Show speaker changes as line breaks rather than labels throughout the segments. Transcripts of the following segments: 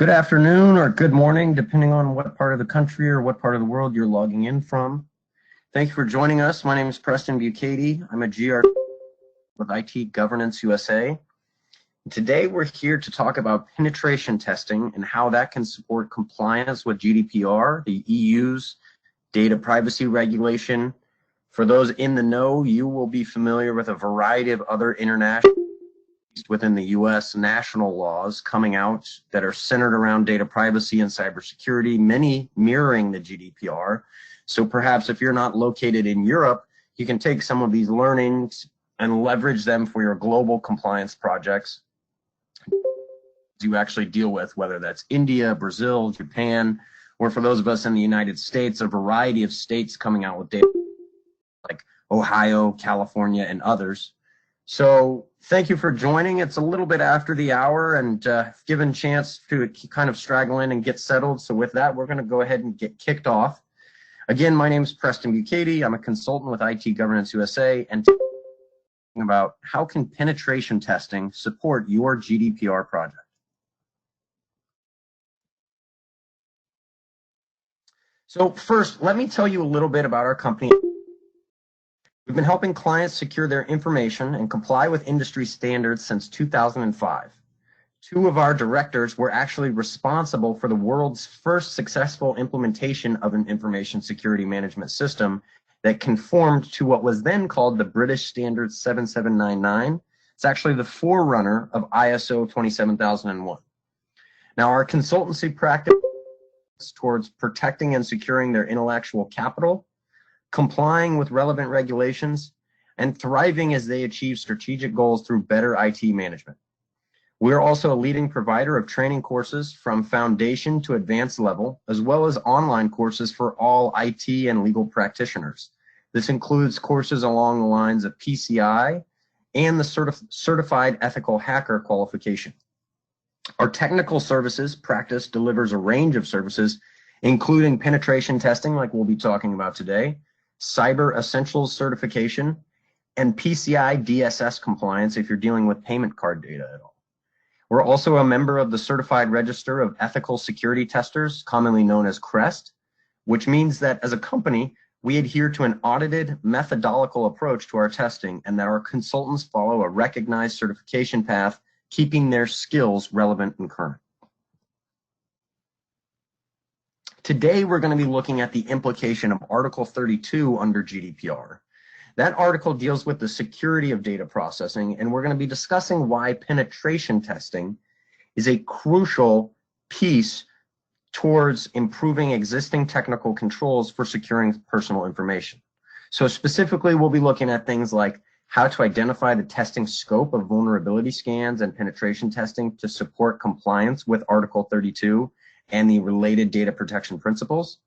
Good afternoon or good morning, depending on what part of the country or what part of the world you're logging in from. Thank you for joining us. My name is Preston Bucati. I'm a GR with IT Governance USA. Today we're here to talk about penetration testing and how that can support compliance with GDPR, the EU's data privacy regulation. For those in the know, you will be familiar with a variety of other international within the U.S. national laws coming out that are centered around data privacy and cybersecurity, many mirroring the GDPR. So perhaps if you're not located in Europe, you can take some of these learnings and leverage them for your global compliance projects you actually deal with, whether that's India, Brazil, Japan, or for those of us in the United States, a variety of states coming out with data like Ohio, California, and others. So thank you for joining. It's a little bit after the hour and given chance to kind of straggle in and get settled. So with that, we're going to go ahead and get kicked off. Again, my name is Preston Bucati. I'm a consultant with IT Governance USA and talking about how can penetration testing support your GDPR project. So first, let me tell you a little bit about our company. We've been helping clients secure their information and comply with industry standards since 2005. Two of our directors were actually responsible for the world's first successful implementation of an information security management system that conformed to what was then called the British Standard 7799. It's actually the forerunner of ISO 27001. Now, our consultancy practice towards protecting and securing their intellectual capital, complying with relevant regulations, and thriving as they achieve strategic goals through better IT management. We're also a leading provider of training courses from foundation to advanced level, as well as online courses for all IT and legal practitioners. This includes courses along the lines of PCI and the Certified Ethical Hacker qualification. Our technical services practice delivers a range of services, including penetration testing, like we'll be talking about today, Cyber Essentials certification, and PCI DSS compliance if you're dealing with payment card data at all. We're also a member of the Certified Register of Ethical Security Testers, commonly known as CREST, which means that as a company, we adhere to an audited methodological approach to our testing and that our consultants follow a recognized certification path, keeping their skills relevant and current. Today, we're going to be looking at the implication of Article 32 under GDPR. That article deals with the security of data processing, and we're going to be discussing why penetration testing is a crucial piece towards improving existing technical controls for securing personal information. So specifically, we'll be looking at things like how to identify the testing scope of vulnerability scans and penetration testing to support compliance with Article 32 and the related data protection principles.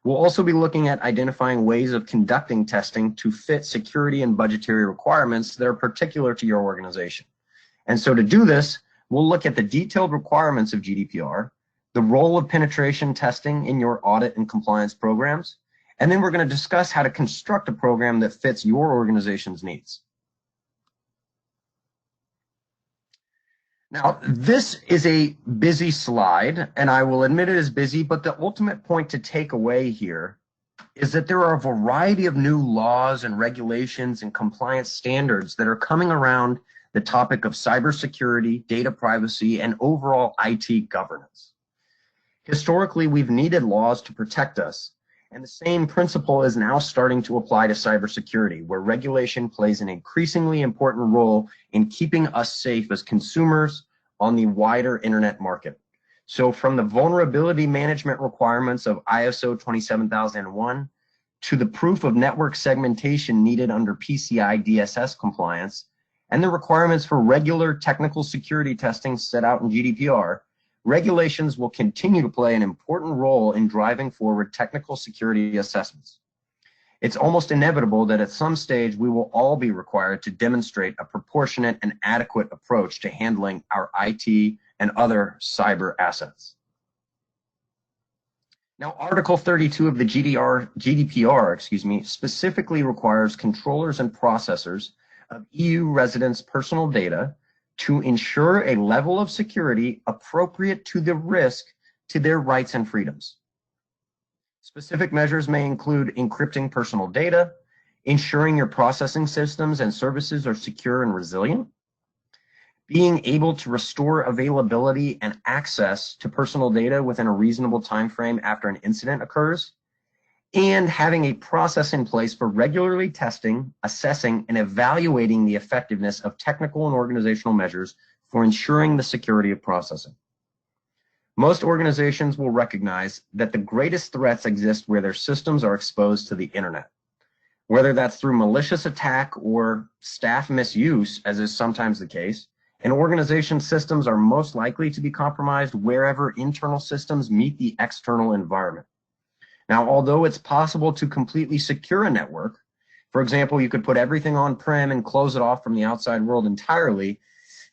We'll also be looking at identifying ways of conducting testing to fit security and budgetary requirements that are particular to your organization. And so to do this, we'll look at the detailed requirements of GDPR, the role of penetration testing in your audit and compliance programs, and then we're going to discuss how to construct a program that fits your organization's needs. Now, this is a busy slide, and I will admit it is busy, but the ultimate point to take away here is that there are a variety of new laws and regulations and compliance standards that are coming around the topic of cybersecurity, data privacy, and overall IT governance. Historically, we've needed laws to protect us, and the same principle is now starting to apply to cybersecurity, where regulation plays an increasingly important role in keeping us safe as consumers on the wider internet market. So from the vulnerability management requirements of ISO 27001 to the proof of network segmentation needed under PCI DSS compliance and the requirements for regular technical security testing set out in GDPR, regulations will continue to play an important role in driving forward technical security assessments. It's almost inevitable that at some stage we will all be required to demonstrate a proportionate and adequate approach to handling our IT and other cyber assets. Now, Article 32 of the GDPR, specifically requires controllers and processors of EU residents' personal data to ensure a level of security appropriate to the risk to their rights and freedoms. Specific measures may include encrypting personal data, ensuring your processing systems and services are secure and resilient, being able to restore availability and access to personal data within a reasonable time frame after an incident occurs, and having a process in place for regularly testing, assessing, and evaluating the effectiveness of technical and organizational measures for ensuring the security of processing. Most organizations will recognize that the greatest threats exist where their systems are exposed to the internet, whether that's through malicious attack or staff misuse, as is sometimes the case. An organization's systems are most likely to be compromised wherever internal systems meet the external environment. Now, although it's possible to completely secure a network, for example, you could put everything on-prem and close it off from the outside world entirely,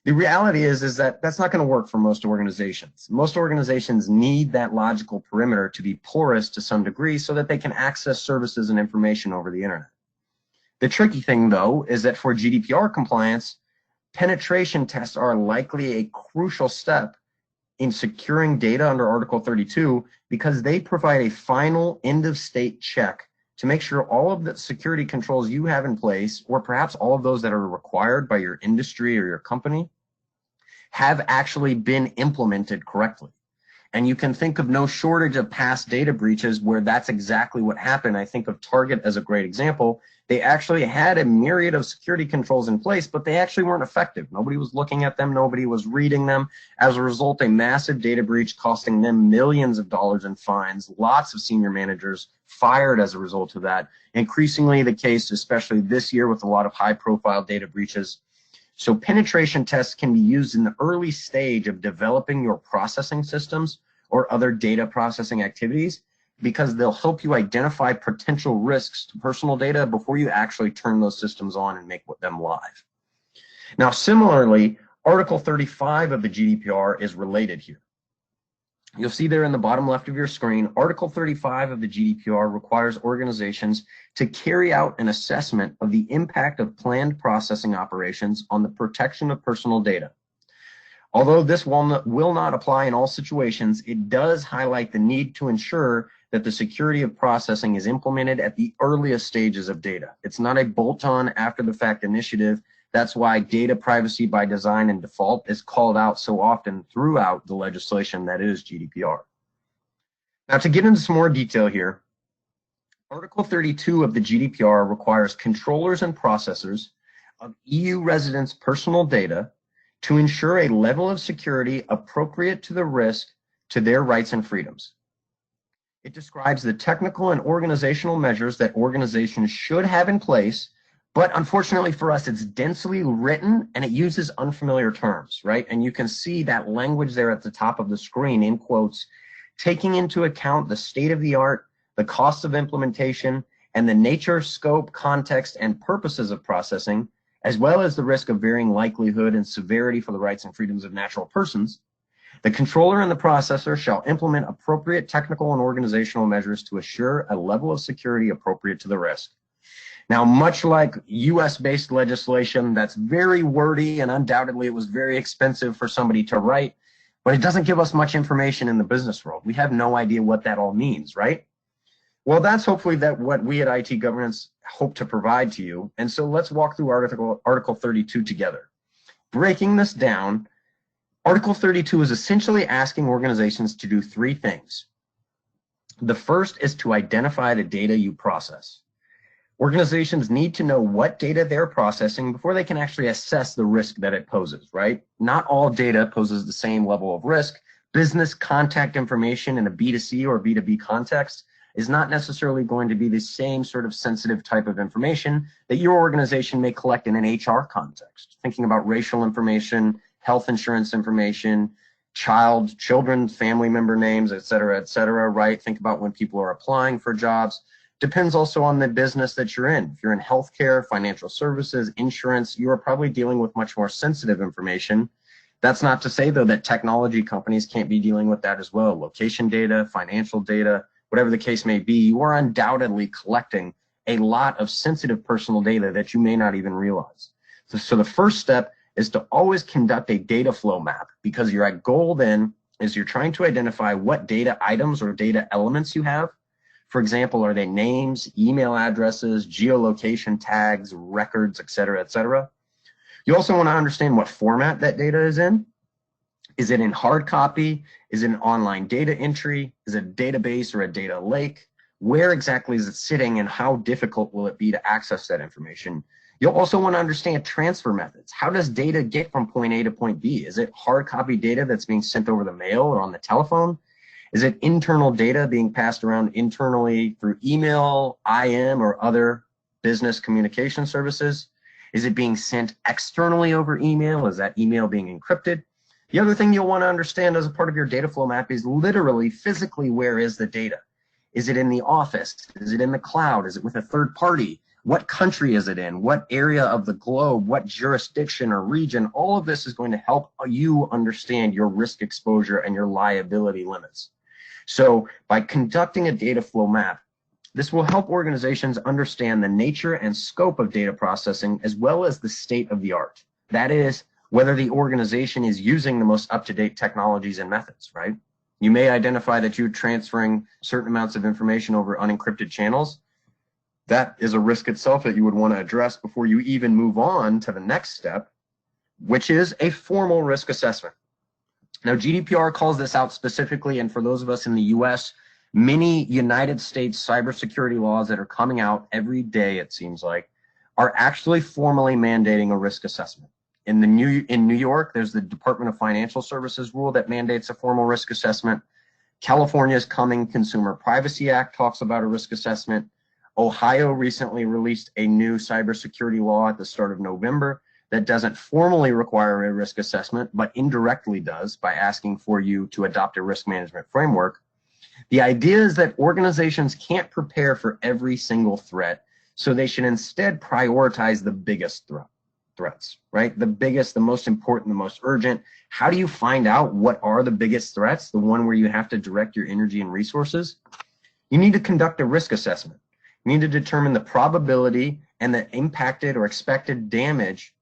the reality is that that's not going to work for most organizations. Most organizations need that logical perimeter to be porous to some degree so that they can access services and information over the internet. The tricky thing, though, is that for GDPR compliance, penetration tests are likely a crucial step in securing data under Article 32 because they provide a final end-of-state check to make sure all of the security controls you have in place, or perhaps all of those that are required by your industry or your company, have actually been implemented correctly. And you can think of no shortage of past data breaches where that's exactly what happened. I think of Target as a great example. They actually had a myriad of security controls in place, but they actually weren't effective. Nobody was looking at them. Nobody was reading them. As a result, a massive data breach costing them millions of dollars in fines, lots of senior managers fired as a result of that. Increasingly the case, especially this year with a lot of high-profile data breaches. So penetration tests can be used in the early stage of developing your processing systems or other data processing activities because they'll help you identify potential risks to personal data before you actually turn those systems on and make them live. Now, similarly, Article 35 of the GDPR is related here. You'll see there in the bottom left of your screen, Article 35 of the GDPR requires organizations to carry out an assessment of the impact of planned processing operations on the protection of personal data. Although this will not apply in all situations, it does highlight the need to ensure that the security of processing is implemented at the earliest stages of data. It's not a bolt-on after-the-fact initiative. That's why data privacy by design and default is called out so often throughout the legislation that is GDPR. Now, to get into some more detail here, Article 32 of the GDPR requires controllers and processors of EU residents' personal data to ensure a level of security appropriate to the risk to their rights and freedoms. It describes the technical and organizational measures that organizations should have in place, but unfortunately for us, it's densely written and it uses unfamiliar terms, right? And you can see that language there at the top of the screen in quotes, taking into account the state of the art, the cost of implementation, and the nature, scope, context, and purposes of processing, as well as the risk of varying likelihood and severity for the rights and freedoms of natural persons. The controller and the processor shall implement appropriate technical and organizational measures to assure a level of security appropriate to the risk. Now, much like US-based legislation that's very wordy and undoubtedly it was very expensive for somebody to write, but it doesn't give us much information in the business world. We have no idea what that all means, right? Well, that's hopefully what we at IT Governance hope to provide to you. And so let's walk through Article 32 together. Breaking this down, Article 32 is essentially asking organizations to do three things. The first is to identify the data you process. Organizations need to know what data they're processing before they can actually assess the risk that it poses, right? Not all data poses the same level of risk. Business contact information in a B2C or B2B context is not necessarily going to be the same sort of sensitive type of information that your organization may collect in an HR context. Thinking about racial information, health insurance information, children, family member names, et cetera, right? Think about when people are applying for jobs. Depends also on the business that you're in. If you're in healthcare, financial services, insurance, you are probably dealing with much more sensitive information. That's not to say, though, that technology companies can't be dealing with that as well. Location data, financial data, whatever the case may be, you are undoubtedly collecting a lot of sensitive personal data that you may not even realize. So the first step is to always conduct a data flow map, because your goal then is you're trying to identify what data items or data elements you have. For example, are they names, email addresses, geolocation tags, records, et cetera, et cetera. You also want to understand what format that data is in. Is it in hard copy? Is it an online data entry? Is it a database or a data lake? Where exactly is it sitting, and how difficult will it be to access that information? You'll also want to understand transfer methods. How does data get from point A to point B? Is it hard copy data that's being sent over the mail or on the telephone? Is it internal data being passed around internally through email, IM, or other business communication services? Is it being sent externally over email? Is that email being encrypted? The other thing you'll want to understand as a part of your data flow map is literally, physically, where is the data? Is it in the office? Is it in the cloud? Is it with a third party? What country is it in? What area of the globe? What jurisdiction or region? All of this is going to help you understand your risk exposure and your liability limits. So by conducting a data flow map, this will help organizations understand the nature and scope of data processing, as well as the state of the art. That is, whether the organization is using the most up-to-date technologies and methods, right? You may identify that you're transferring certain amounts of information over unencrypted channels. That is a risk itself that you would want to address before you even move on to the next step, which is a formal risk assessment. Now, GDPR calls this out specifically, and for those of us in the US, many United States cybersecurity laws that are coming out every day, it seems like, are actually formally mandating a risk assessment. In New York, there's the Department of Financial Services rule that mandates a formal risk assessment. California's coming Consumer Privacy Act talks about a risk assessment. Ohio recently released a new cybersecurity law at the start of November that doesn't formally require a risk assessment, but indirectly does by asking for you to adopt a risk management framework. The idea is that organizations can't prepare for every single threat, so they should instead prioritize the biggest threats, right? The biggest, the most important, the most urgent. How do you find out what are the biggest threats, the one where you have to direct your energy and resources? You need to conduct a risk assessment. You need to determine the probability and the impacted or expected damage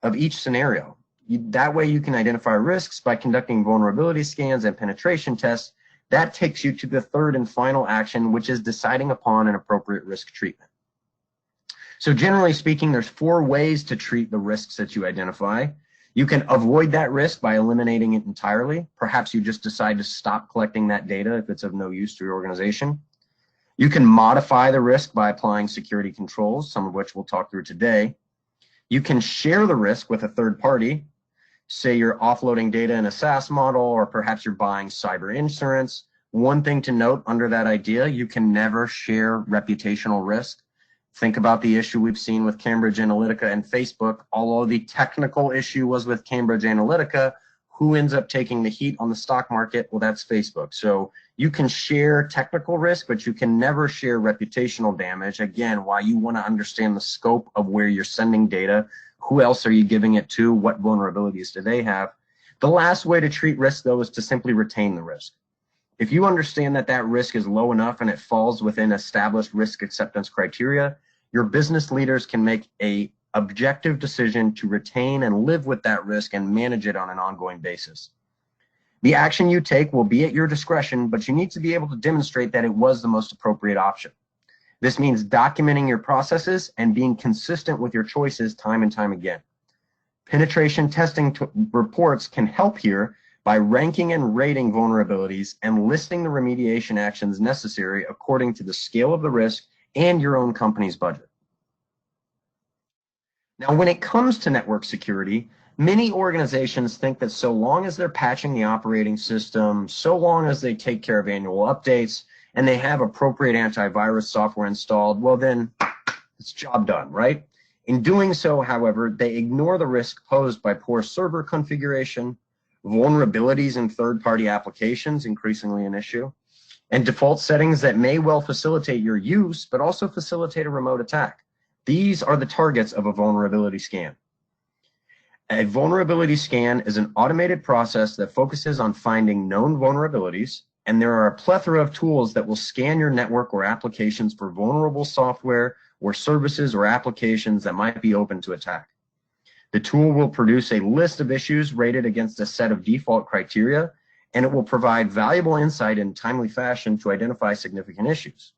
of each scenario. That way you can identify risks by conducting vulnerability scans and penetration tests. That takes you to the third and final action, which is deciding upon an appropriate risk treatment. So generally speaking, there's 4 ways to treat the risks that you identify. You can avoid that risk by eliminating it entirely. Perhaps you just decide to stop collecting that data if it's of no use to your organization. You can modify the risk by applying security controls, some of which we'll talk through today. You can share the risk with a third party. Say you're offloading data in a SaaS model, or perhaps you're buying cyber insurance. One thing to note under that idea, you can never share reputational risk. Think about the issue we've seen with Cambridge Analytica and Facebook. Although the technical issue was with Cambridge Analytica, who ends up taking the heat on the stock market? Well, that's Facebook. So you can share technical risk, but you can never share reputational damage. Again, why you want to understand the scope of where you're sending data, who else are you giving it to, what vulnerabilities do they have. The last way to treat risk, though, is to simply retain the risk. If you understand that that risk is low enough and it falls within established risk acceptance criteria, your business leaders can make an objective decision to retain and live with that risk and manage it on an ongoing basis. The action you take will be at your discretion, but you need to be able to demonstrate that it was the most appropriate option. This means documenting your processes and being consistent with your choices time and time again. Penetration testing reports can help here by ranking and rating vulnerabilities and listing the remediation actions necessary according to the scale of the risk and your own company's budget. Now, when it comes to network security, many organizations think that so long as they're patching the operating system, so long as they take care of annual updates, and they have appropriate antivirus software installed, well then, it's job done, right? In doing so, however, they ignore the risk posed by poor server configuration, vulnerabilities in third-party applications, increasingly an issue, and default settings that may well facilitate your use, but also facilitate a remote attack. These are the targets of a vulnerability scan. A vulnerability scan is an automated process that focuses on finding known vulnerabilities, and there are a plethora of tools that will scan your network or applications for vulnerable software or services or applications that might be open to attack. The tool will produce a list of issues rated against a set of default criteria, and it will provide valuable insight in timely fashion to identify significant issues.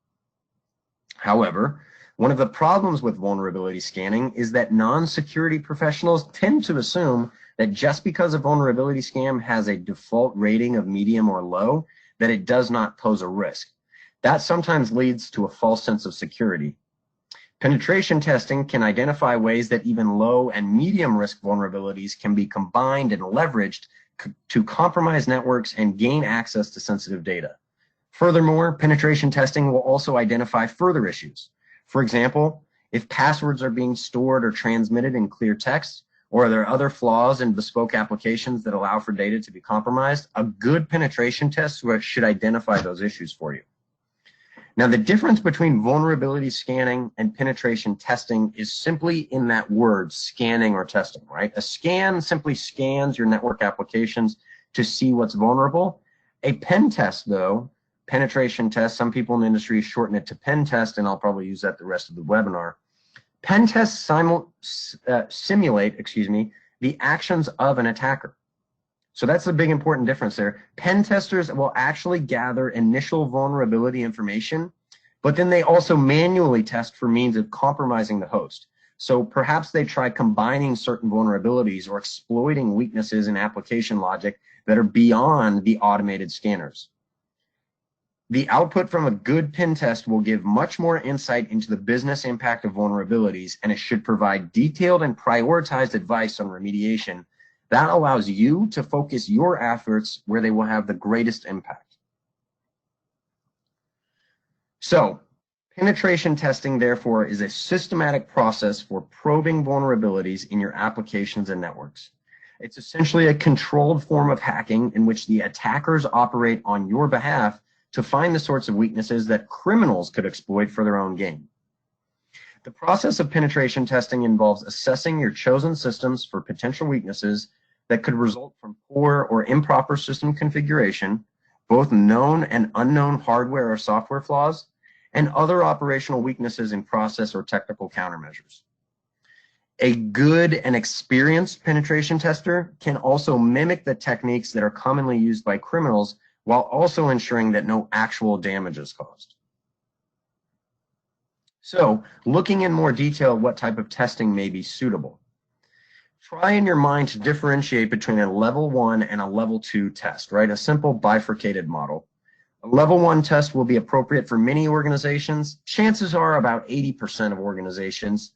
However, one of the problems with vulnerability scanning is that non-security professionals tend to assume that just because a vulnerability scan has a default rating of medium or low, that it does not pose a risk. That sometimes leads to a false sense of security. Penetration testing can identify ways that even low and medium risk vulnerabilities can be combined and leveraged to compromise networks and gain access to sensitive data. Furthermore, penetration testing will also identify further issues. For example, if passwords are being stored or transmitted in clear text, or are there other flaws in bespoke applications that allow for data to be compromised, a good penetration test should identify those issues for you. Now, the difference between vulnerability scanning and penetration testing is simply in that word, scanning or testing, right? A scan simply scans your network applications to see what's vulnerable. A pen test, though, penetration test, some people in the industry shorten it to pen test, and I'll probably use that the rest of the webinar. Pen tests simulate, the actions of an attacker. So that's the big important difference there. Pen testers will actually gather initial vulnerability information, but then they also manually test for means of compromising the host. So perhaps they try combining certain vulnerabilities or exploiting weaknesses in application logic that are beyond the automated scanners. The output from a good pen test will give much more insight into the business impact of vulnerabilities, and it should provide detailed and prioritized advice on remediation. That allows you to focus your efforts where they will have the greatest impact. So, penetration testing, therefore, is a systematic process for probing vulnerabilities in your applications and networks. It's essentially a controlled form of hacking in which the attackers operate on your behalf to find the sorts of weaknesses that criminals could exploit for their own gain. The process of penetration testing involves assessing your chosen systems for potential weaknesses that could result from poor or improper system configuration, both known and unknown hardware or software flaws, and other operational weaknesses in process or technical countermeasures. A good and experienced penetration tester can also mimic the techniques that are commonly used by criminals while also ensuring that no actual damage is caused. So, looking in more detail what type of testing may be suitable. Try in your mind to differentiate between a level 1 and a level 2 test, right? A simple bifurcated model. A level 1 test will be appropriate for many organizations. Chances are about 80% of organizations.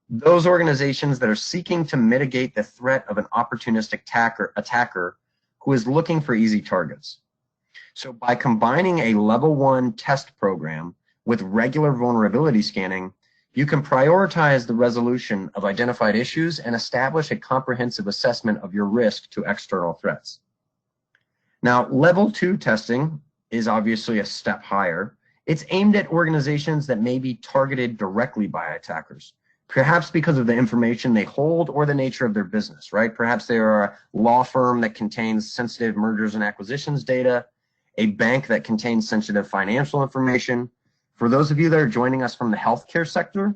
Those organizations that are seeking to mitigate the threat of an opportunistic attacker who is looking for easy targets. So by combining a level 1 test program with regular vulnerability scanning, you can prioritize the resolution of identified issues and establish a comprehensive assessment of your risk to external threats. Now, level 2 testing is obviously a step higher. It's aimed at organizations that may be targeted directly by attackers, perhaps because of the information they hold or the nature of their business, right? Perhaps they are a law firm that contains sensitive mergers and acquisitions data, a bank that contains sensitive financial information. For those of you that are joining us from the healthcare sector,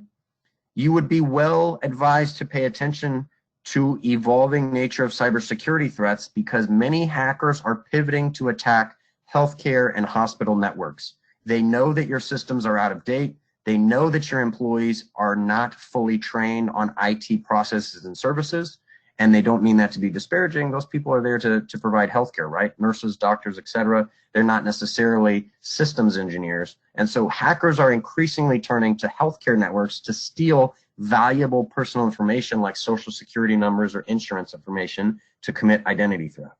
you would be well advised to pay attention to evolving nature of cybersecurity threats because many hackers are pivoting to attack healthcare and hospital networks. They know that your systems are out of date. They know that your employees are not fully trained on IT processes and services, and they don't mean that to be disparaging. Those people are there to provide healthcare, right? Nurses, doctors, etc. They're not necessarily systems engineers. And so hackers are increasingly turning to healthcare networks to steal valuable personal information like social security numbers or insurance information to commit identity theft.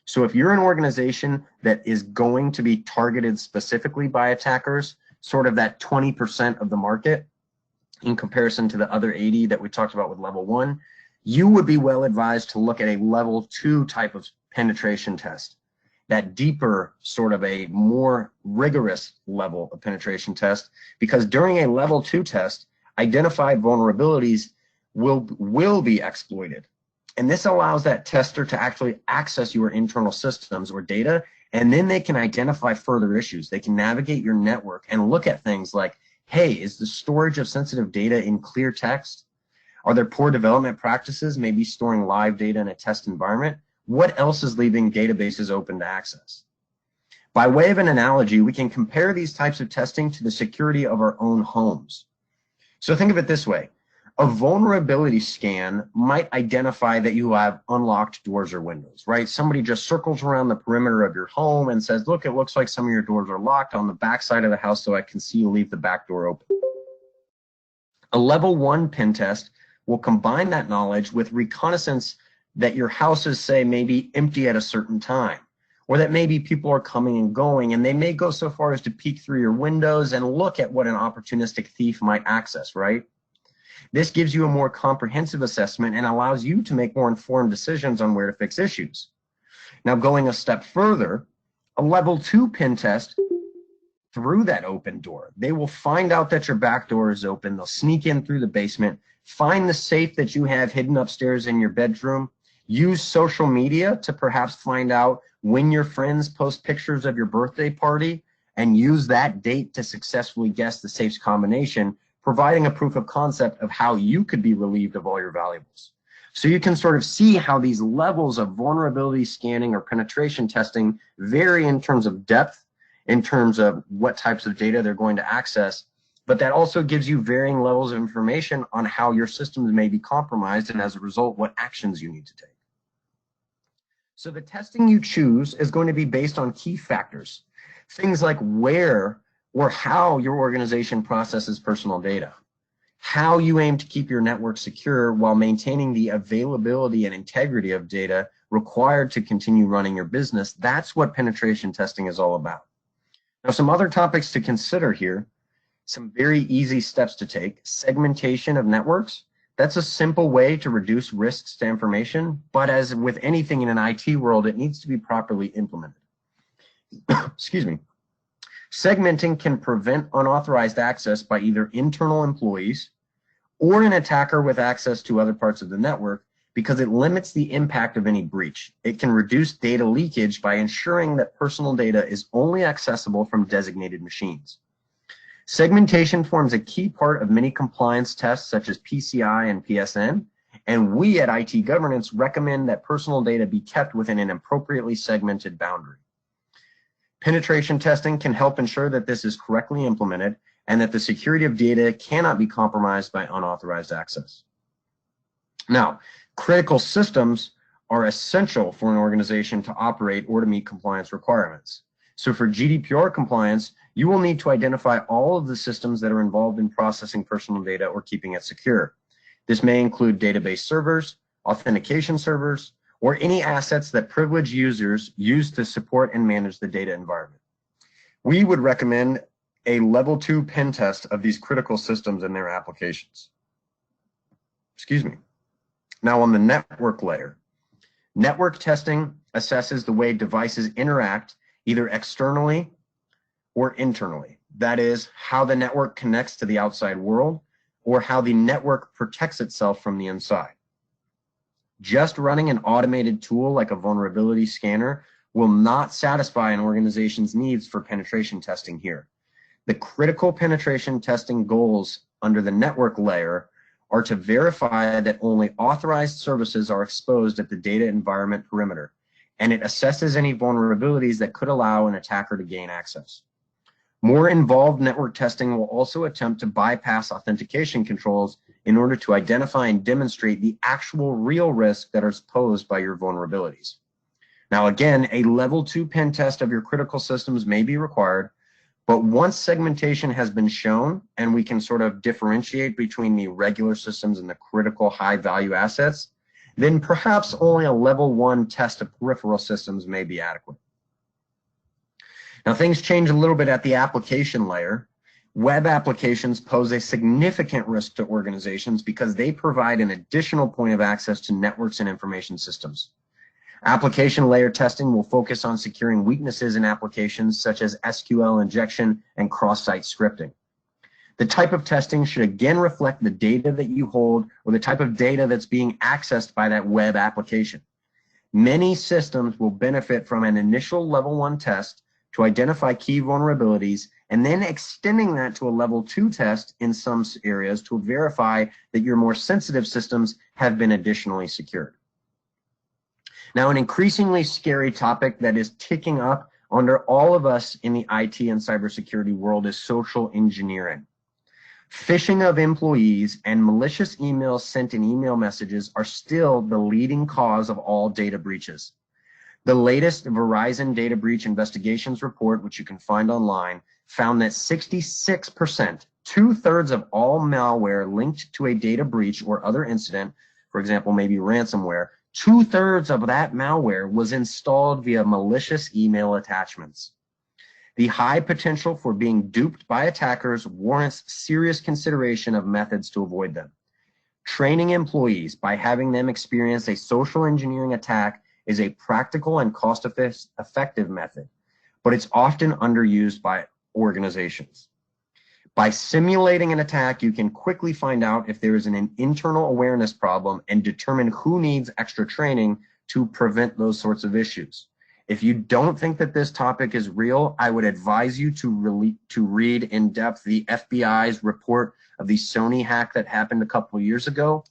So if you're an organization that is going to be targeted specifically by attackers, sort of that 20% of the market in comparison to the other 80 that we talked about with level 1, you would be well advised to look at a level 2 type of penetration test, that deeper, sort of a more rigorous level of penetration test, because during a level 2 test, identified vulnerabilities will be exploited. And this allows that tester to actually access your internal systems or data, and then they can identify further issues. They can navigate your network and look at things like, hey, is the storage of sensitive data in clear text? Are there poor development practices, maybe storing live data in a test environment? What else is leaving databases open to access? By way of an analogy, we can compare these types of testing to the security of our own homes. So think of it this way. A vulnerability scan might identify that you have unlocked doors or windows, right? Somebody just circles around the perimeter of your home and says, look, it looks like some of your doors are locked on the back side of the house, so I can see you leave the back door open. A level 1 pen test will combine that knowledge with reconnaissance that your house is, say, maybe empty at a certain time, or that maybe people are coming and going, and they may go so far as to peek through your windows and look at what an opportunistic thief might access, right? This gives you a more comprehensive assessment and allows you to make more informed decisions on where to fix issues. Now, going a step further, a level 2 pen test through that open door. They will find out that your back door is open. They'll sneak in through the basement, find the safe that you have hidden upstairs in your bedroom, use social media to perhaps find out when your friends post pictures of your birthday party, and use that date to successfully guess the safe's combination, providing a proof of concept of how you could be relieved of all your valuables. So you can sort of see how these levels of vulnerability scanning or penetration testing vary in terms of depth, in terms of what types of data they're going to access, but that also gives you varying levels of information on how your systems may be compromised and as a result, what actions you need to take. So the testing you choose is going to be based on key factors, things like where or how your organization processes personal data, how you aim to keep your network secure while maintaining the availability and integrity of data required to continue running your business. That's what penetration testing is all about. Now, some other topics to consider here, some very easy steps to take. Segmentation of networks. That's a simple way to reduce risks to information, but as with anything in an IT world, it needs to be properly implemented. Excuse me. Segmenting can prevent unauthorized access by either internal employees or an attacker with access to other parts of the network because it limits the impact of any breach. It can reduce data leakage by ensuring that personal data is only accessible from designated machines. Segmentation forms a key part of many compliance tests such as PCI and PSN, and we at IT Governance recommend that personal data be kept within an appropriately segmented boundary. Penetration testing can help ensure that this is correctly implemented and that the security of data cannot be compromised by unauthorized access. Now, critical systems are essential for an organization to operate or to meet compliance requirements. So for GDPR compliance, you will need to identify all of the systems that are involved in processing personal data or keeping it secure. This may include database servers, authentication servers, or any assets that privileged users use to support and manage the data environment. We would recommend a level 2 pen test of these critical systems and their applications. Excuse me. Now on the network layer, network testing assesses the way devices interact either externally or internally. That is, how the network connects to the outside world or how the network protects itself from the inside. Just running an automated tool like a vulnerability scanner will not satisfy an organization's needs for penetration testing here. The critical penetration testing goals under the network layer are to verify that only authorized services are exposed at the data environment perimeter, and it assesses any vulnerabilities that could allow an attacker to gain access. More involved network testing will also attempt to bypass authentication controls in order to identify and demonstrate the actual real risk that is posed by your vulnerabilities. Now again, a level 2 pen test of your critical systems may be required, but once segmentation has been shown and we can sort of differentiate between the regular systems and the critical high value assets, then perhaps only a level 1 test of peripheral systems may be adequate. Now things change a little bit at the application layer. Web applications pose a significant risk to organizations because they provide an additional point of access to networks and information systems. Application layer testing will focus on securing weaknesses in applications such as SQL injection and cross-site scripting. The type of testing should again reflect the data that you hold or the type of data that's being accessed by that web application. Many systems will benefit from an initial level 1 test to identify key vulnerabilities, and then extending that to a level 2 test in some areas to verify that your more sensitive systems have been additionally secured. Now, an increasingly scary topic that is ticking up under all of us in the IT and cybersecurity world is social engineering. Phishing of employees and malicious emails sent in email messages are still the leading cause of all data breaches. The latest Verizon data breach investigations report, which you can find online, found that 66%, 2/3 of all malware linked to a data breach or other incident, for example, maybe ransomware, 2/3 of that malware was installed via malicious email attachments. The high potential for being duped by attackers warrants serious consideration of methods to avoid them. Training employees by having them experience a social engineering attack is a practical and cost-effective method, but it's often underused by organizations. By simulating an attack, you can quickly find out if there is an internal awareness problem and determine who needs extra training to prevent those sorts of issues. If you don't think that this topic is real, I would advise you to read in depth the FBI's report of the Sony hack that happened a couple of years ago.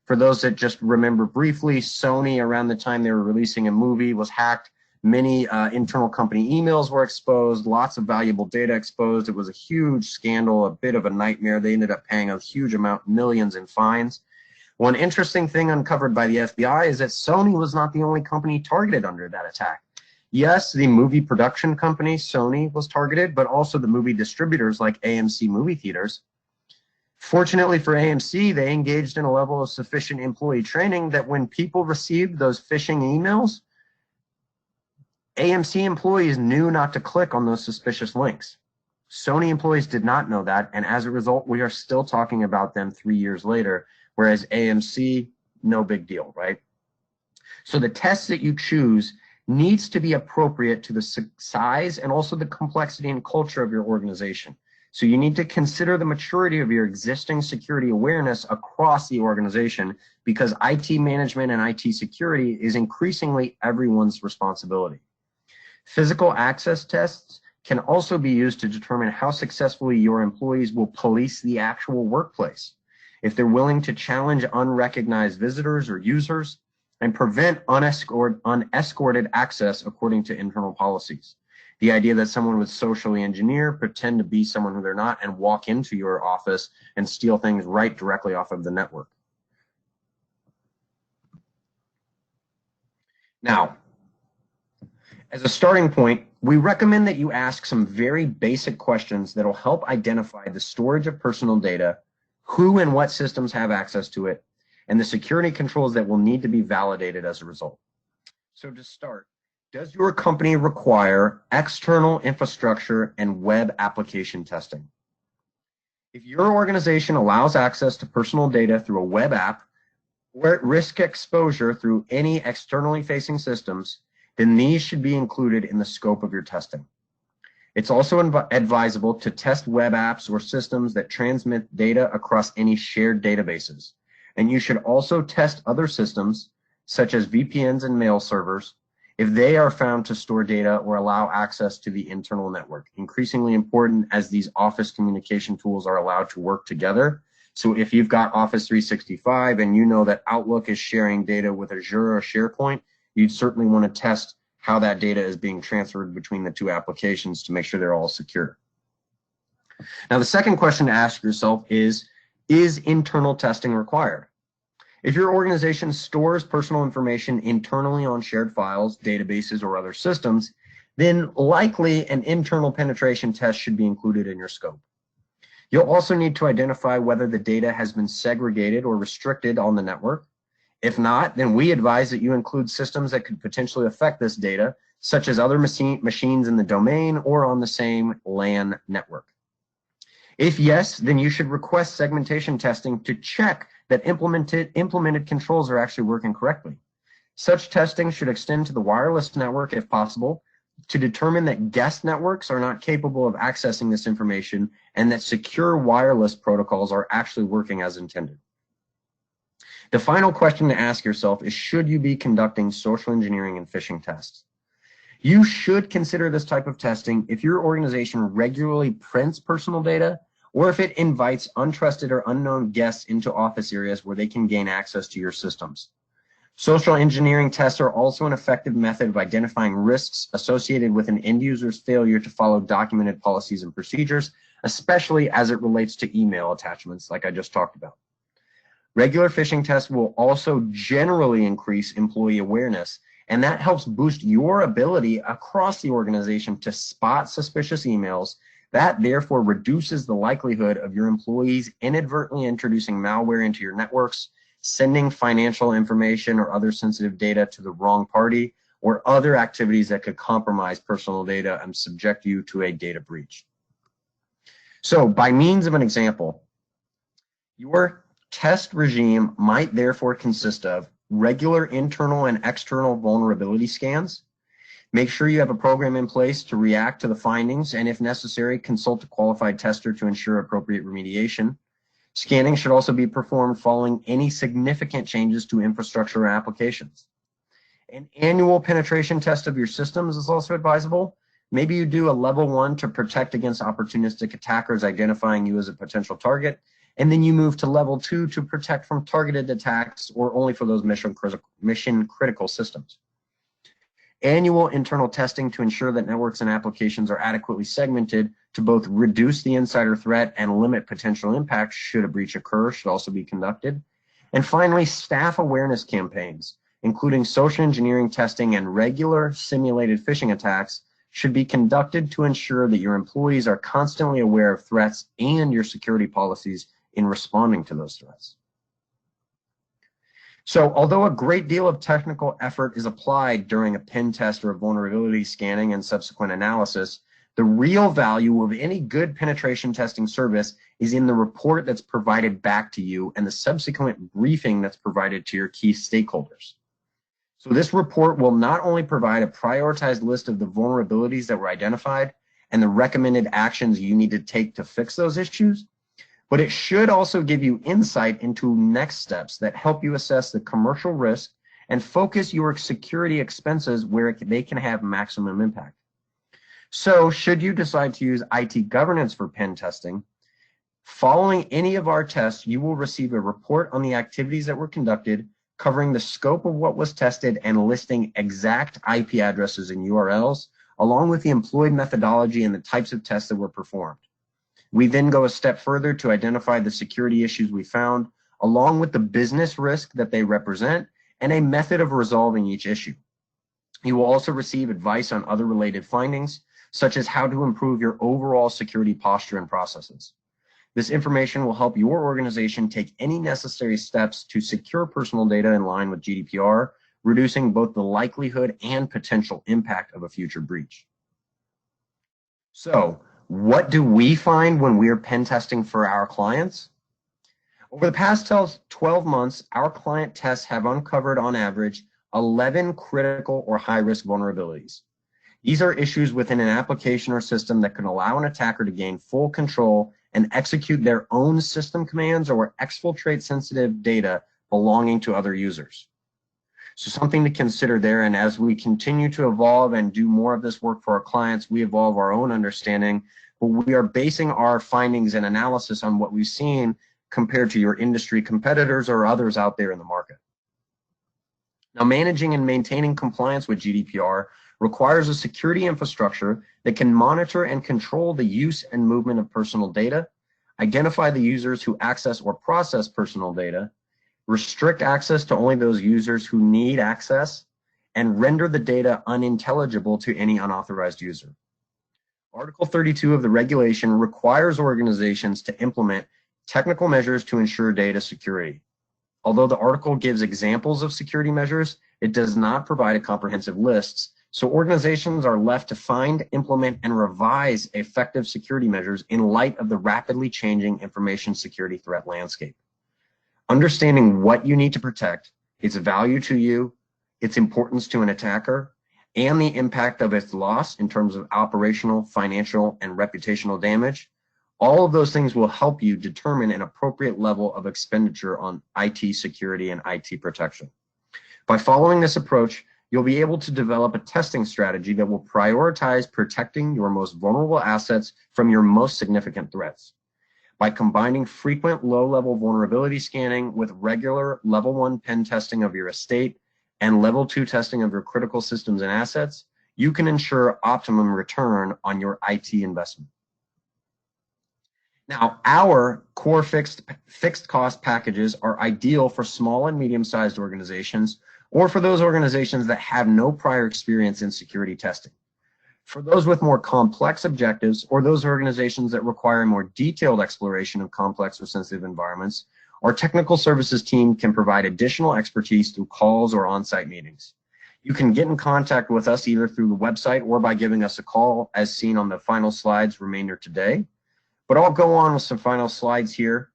For those that just remember briefly, Sony, around the time they were releasing a movie, was hacked. Many internal company emails were exposed, lots of valuable data exposed. It was a huge scandal, a bit of a nightmare. They ended up paying a huge amount, millions in fines. One interesting thing uncovered by the FBI is that Sony was not the only company targeted under that attack. Yes, the movie production company, Sony, was targeted, but also the movie distributors like AMC movie theaters. Fortunately for AMC, they engaged in a level of sufficient employee training that when people received those phishing emails, AMC employees knew not to click on those suspicious links. Sony employees did not know that, and as a result, we are still talking about them 3 years later, whereas AMC, no big deal, right? So the test that you choose needs to be appropriate to the size and also the complexity and culture of your organization. So you need to consider the maturity of your existing security awareness across the organization, because IT management and IT security is increasingly everyone's responsibility. Physical access tests can also be used to determine how successfully your employees will police the actual workplace. If they're willing to challenge unrecognized visitors or users and prevent unescorted access according to internal policies. The idea that someone would socially engineer, pretend to be someone who they're not, and walk into your office and steal things right directly off of the network. Now, as a starting point, we recommend that you ask some very basic questions that will help identify the storage of personal data, who and what systems have access to it, and the security controls that will need to be validated as a result. So to start, does your company require external infrastructure and web application testing? If your organization allows access to personal data through a web app or risk exposure through any externally facing systems, then these should be included in the scope of your testing. It's also advisable to test web apps or systems that transmit data across any shared databases. And you should also test other systems, such as VPNs and mail servers, if they are found to store data or allow access to the internal network. Increasingly important as these office communication tools are allowed to work together. So if you've got Office 365 and you know that Outlook is sharing data with Azure or SharePoint, you'd certainly want to test how that data is being transferred between the two applications to make sure they're all secure. Now, the second question to ask yourself is internal testing required? If your organization stores personal information internally on shared files, databases, or other systems, then likely an internal penetration test should be included in your scope. You'll also need to identify whether the data has been segregated or restricted on the network. If not, then we advise that you include systems that could potentially affect this data, such as other machines in the domain or on the same LAN network. If yes, then you should request segmentation testing to check that implemented controls are actually working correctly. Such testing should extend to the wireless network if possible, to determine that guest networks are not capable of accessing this information and that secure wireless protocols are actually working as intended. The final question to ask yourself is, should you be conducting social engineering and phishing tests? You should consider this type of testing if your organization regularly prints personal data or if it invites untrusted or unknown guests into office areas where they can gain access to your systems. Social engineering tests are also an effective method of identifying risks associated with an end user's failure to follow documented policies and procedures, especially as it relates to email attachments like I just talked about. Regular phishing tests will also generally increase employee awareness, and that helps boost your ability across the organization to spot suspicious emails. That therefore reduces the likelihood of your employees inadvertently introducing malware into your networks, sending financial information or other sensitive data to the wrong party, or other activities that could compromise personal data and subject you to a data breach. So by means of an example, your test regime might therefore consist of regular internal and external vulnerability scans. Make sure you have a program in place to react to the findings, and if necessary, consult a qualified tester to ensure appropriate remediation. Scanning should also be performed following any significant changes to infrastructure or applications. An annual penetration test of your systems is also advisable. Maybe you do a level 1 to protect against opportunistic attackers identifying you as a potential target, and then you move to level 2 to protect from targeted attacks or only for those mission critical systems. Annual internal testing to ensure that networks and applications are adequately segmented to both reduce the insider threat and limit potential impact should a breach occur should also be conducted. And finally, staff awareness campaigns, including social engineering testing and regular simulated phishing attacks, should be conducted to ensure that your employees are constantly aware of threats and your security policies in responding to those threats. So although a great deal of technical effort is applied during a pen test or a vulnerability scanning and subsequent analysis, the real value of any good penetration testing service is in the report that's provided back to you and the subsequent briefing that's provided to your key stakeholders. So this report will not only provide a prioritized list of the vulnerabilities that were identified and the recommended actions you need to take to fix those issues, but it should also give you insight into next steps that help you assess the commercial risk and focus your security expenses where they can have maximum impact. So should you decide to use IT governance for pen testing, following any of our tests, you will receive a report on the activities that were conducted, covering the scope of what was tested and listing exact IP addresses and URLs, along with the employed methodology and the types of tests that were performed. We then go a step further to identify the security issues we found, along with the business risk that they represent and a method of resolving each issue. You will also receive advice on other related findings, such as how to improve your overall security posture and processes. This information will help your organization take any necessary steps to secure personal data in line with GDPR, reducing both the likelihood and potential impact of a future breach. So, what do we find when we're pen testing for our clients? Over the past 12 months, our client tests have uncovered on average 11 critical or high-risk vulnerabilities. These are issues within an application or system that can allow an attacker to gain full control and execute their own system commands or exfiltrate sensitive data belonging to other users. So something to consider there, and as we continue to evolve and do more of this work for our clients, we evolve our own understanding, but we are basing our findings and analysis on what we've seen compared to your industry competitors or others out there in the market. Now, managing and maintaining compliance with GDPR requires a security infrastructure that can monitor and control the use and movement of personal data, identify the users who access or process personal data, restrict access to only those users who need access, and render the data unintelligible to any unauthorized user. Article 32 of the regulation requires organizations to implement technical measures to ensure data security. Although the article gives examples of security measures, it does not provide a comprehensive list, so organizations are left to find, implement, and revise effective security measures in light of the rapidly changing information security threat landscape. Understanding what you need to protect, its value to you, its importance to an attacker, and the impact of its loss in terms of operational, financial, and reputational damage, all of those things will help you determine an appropriate level of expenditure on IT security and IT protection. By following this approach, you'll be able to develop a testing strategy that will prioritize protecting your most vulnerable assets from your most significant threats. By combining frequent low-level vulnerability scanning with regular level 1 pen testing of your estate and level 2 testing of your critical systems and assets, you can ensure optimum return on your IT investment. Now, our core fixed cost packages are ideal for small and medium-sized organizations or for those organizations that have no prior experience in security testing. For those with more complex objectives or those organizations that require more detailed exploration of complex or sensitive environments, our technical services team can provide additional expertise through calls or on-site meetings. You can get in contact with us either through the website or by giving us a call as seen on the final slides remainder today. But I'll go on with some final slides here.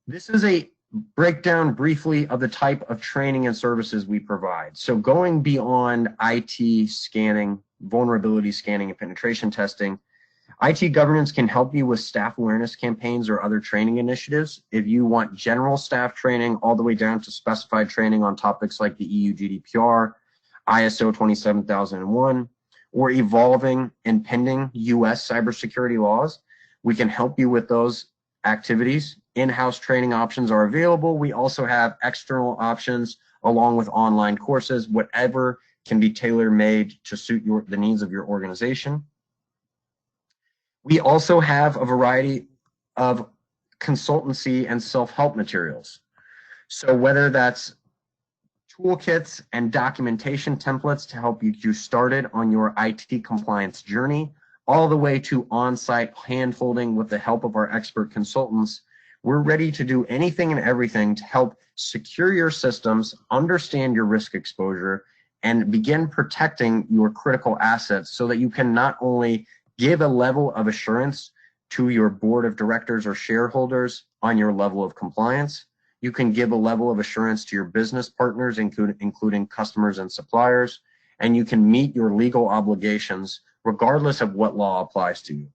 This is a breakdown briefly of the type of training and services we provide. So going beyond IT scanning, vulnerability scanning, and penetration testing, IT governance can help you with staff awareness campaigns or other training initiatives. If you want general staff training all the way down to specified training on topics like the EU GDPR, ISO 27001, or evolving and pending US cybersecurity laws, we can help you with those activities. In-house training options are available. We also have external options along with online courses, whatever can be tailor-made to suit the needs of your organization. We also have a variety of consultancy and self-help materials. So whether that's toolkits and documentation templates to help you get started on your IT compliance journey, all the way to on-site hand-holding with the help of our expert consultants, we're ready to do anything and everything to help secure your systems, understand your risk exposure, and begin protecting your critical assets so that you can not only give a level of assurance to your board of directors or shareholders on your level of compliance, you can give a level of assurance to your business partners, including customers and suppliers, and you can meet your legal obligations regardless of what law applies to you.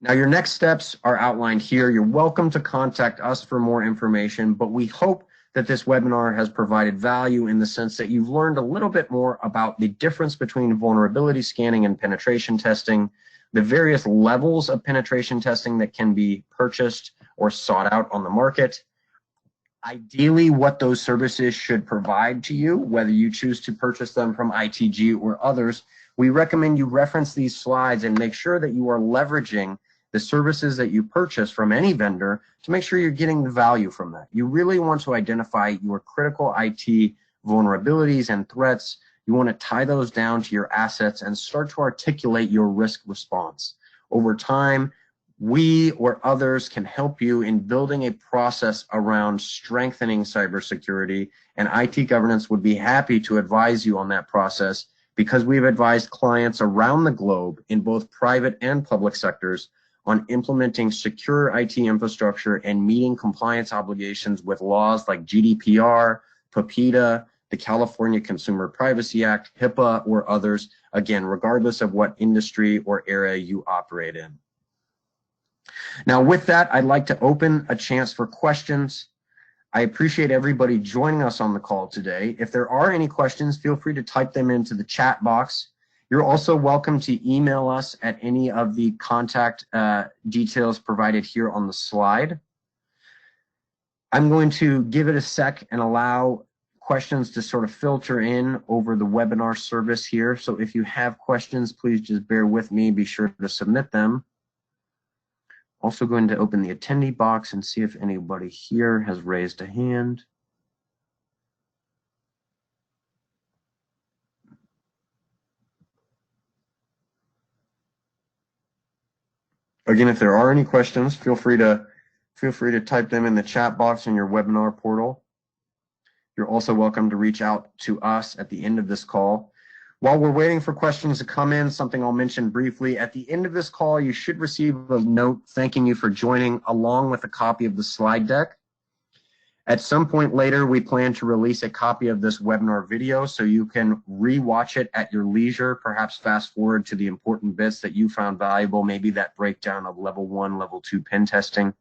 Now, your next steps are outlined here. You're welcome to contact us for more information, but we hope that this webinar has provided value in the sense that you've learned a little bit more about the difference between vulnerability scanning and penetration testing, the various levels of penetration testing that can be purchased or sought out on the market, ideally what those services should provide to you, whether you choose to purchase them from ITG or others. We recommend you reference these slides and make sure that you are leveraging the services that you purchase from any vendor to make sure you're getting the value from that. You really want to identify your critical IT vulnerabilities and threats. You want to tie those down to your assets and start to articulate your risk response. Over time, we or others can help you in building a process around strengthening cybersecurity, and IT governance would be happy to advise you on that process because we've advised clients around the globe in both private and public sectors on implementing secure IT infrastructure and meeting compliance obligations with laws like GDPR, PCI, the California Consumer Privacy Act, HIPAA, or others, again, regardless of what industry or area you operate in. Now, with that, I'd like to open a chance for questions. I appreciate everybody joining us on the call today. If there are any questions, feel free to type them into the chat box. You're also welcome to email us at any of the contact details provided here on the slide. I'm going to give it a sec and allow questions to sort of filter in over the webinar service here. So if you have questions, please just bear with me. Be sure to submit them. Also going to open the attendee box and see if anybody here has raised a hand. Again, if there are any questions, feel free to type them in the chat box in your webinar portal. You're also welcome to reach out to us at the end of this call. While we're waiting for questions to come in, something I'll mention briefly. At the end of this call, you should receive a note thanking you for joining, along with a copy of the slide deck. At some point later, we plan to release a copy of this webinar video so you can re-watch it at your leisure, perhaps fast forward to the important bits that you found valuable, maybe that breakdown of level 1, level 2 pen testing.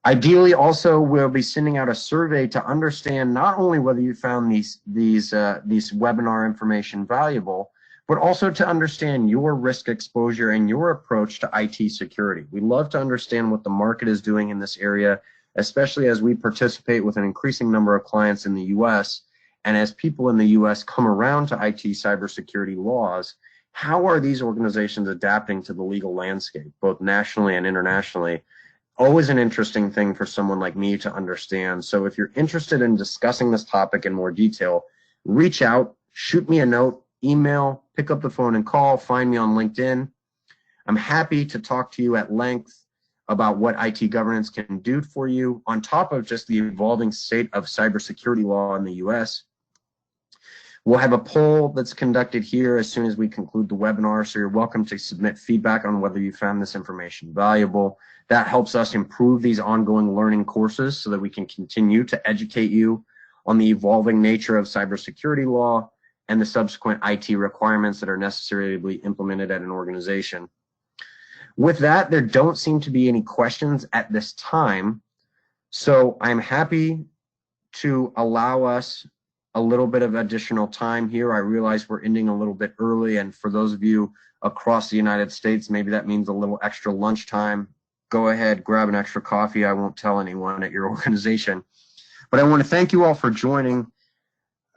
Ideally, also, we'll be sending out a survey to understand not only whether you found these webinar information valuable, but also to understand your risk exposure and your approach to IT security. We love to understand what the market is doing in this area, especially as we participate with an increasing number of clients in the US. And as people in the US come around to IT cybersecurity laws, how are these organizations adapting to the legal landscape, both nationally and internationally? Always an interesting thing for someone like me to understand. So if you're interested in discussing this topic in more detail, reach out, shoot me a note, email, pick up the phone and call, find me on LinkedIn. I'm happy to talk to you at length about what IT governance can do for you on top of just the evolving state of cybersecurity law in the US. We'll have a poll that's conducted here as soon as we conclude the webinar, so you're welcome to submit feedback on whether you found this information valuable. That helps us improve these ongoing learning courses so that we can continue to educate you on the evolving nature of cybersecurity law and the subsequent IT requirements that are necessary to be implemented at an organization. With that, there don't seem to be any questions at this time, so I'm happy to allow us a little bit of additional time here. I realize we're ending a little bit early, and for those of you across the United States, maybe that means a little extra lunchtime. Go ahead, grab an extra coffee. I won't tell anyone at your organization. But I want to thank you all for joining.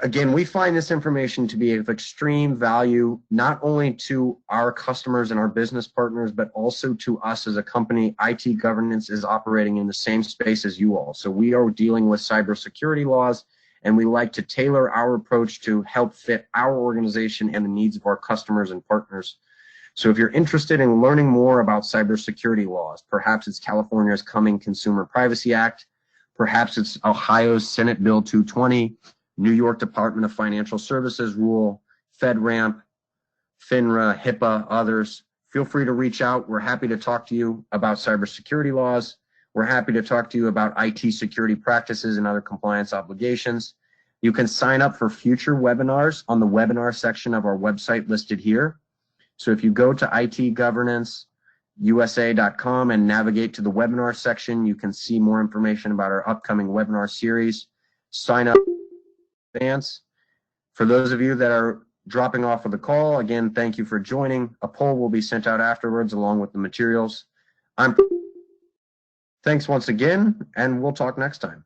Again, we find this information to be of extreme value, not only to our customers and our business partners, but also to us as a company. IT governance is operating in the same space as you all. So we are dealing with cybersecurity laws, and we like to tailor our approach to help fit our organization and the needs of our customers and partners. So if you're interested in learning more about cybersecurity laws, perhaps it's California's coming Consumer Privacy Act, perhaps it's Ohio's Senate Bill 220, New York Department of Financial Services rule, FedRAMP, FINRA, HIPAA, others, feel free to reach out. We're happy to talk to you about cybersecurity laws. We're happy to talk to you about IT security practices and other compliance obligations. You can sign up for future webinars on the webinar section of our website listed here. So if you go to itgovernance.usa.com and navigate to the webinar section, you can see more information about our upcoming webinar series. Sign up in advance. For those of you that are dropping off of the call, again, thank you for joining. A poll will be sent out afterwards along with the materials. Thanks once again, and we'll talk next time.